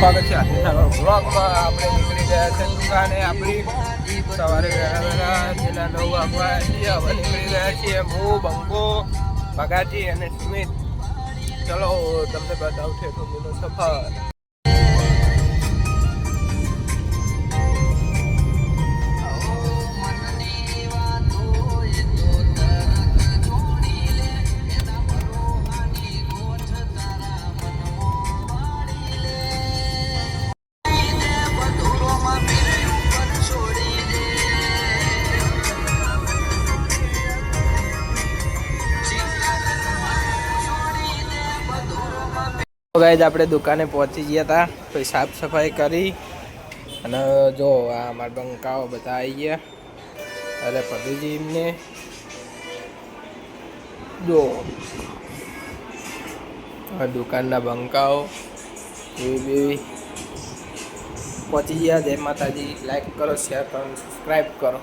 સ્વાગત છે આજના બ્લોગમાં. આપણે નીકળી ગયા છે દુકાને. આપણી સવારે વહેલા છેલ્લા 9 વાગવા છીએ. હવે નીકળી ગયા છીએ હું, બંકો, ભગાજી અને સ્મિત. ચલો તમને બતાવું છે ટૂંકીનો સફર. ગાઈઝ આપણે દુકાને પહોંચી ગયા હતા. પછી સાફ સફાઈ કરી અને જો આ અમારા બંકાઓ બધા આવી ગયા. અરે પદુજી એમને જો આ દુકાનના બંકાઓ એવી પહોંચી ગયા. જય માતાજી. લાઈક કરો, શેર કરો, સબસ્ક્રાઈબ કરો.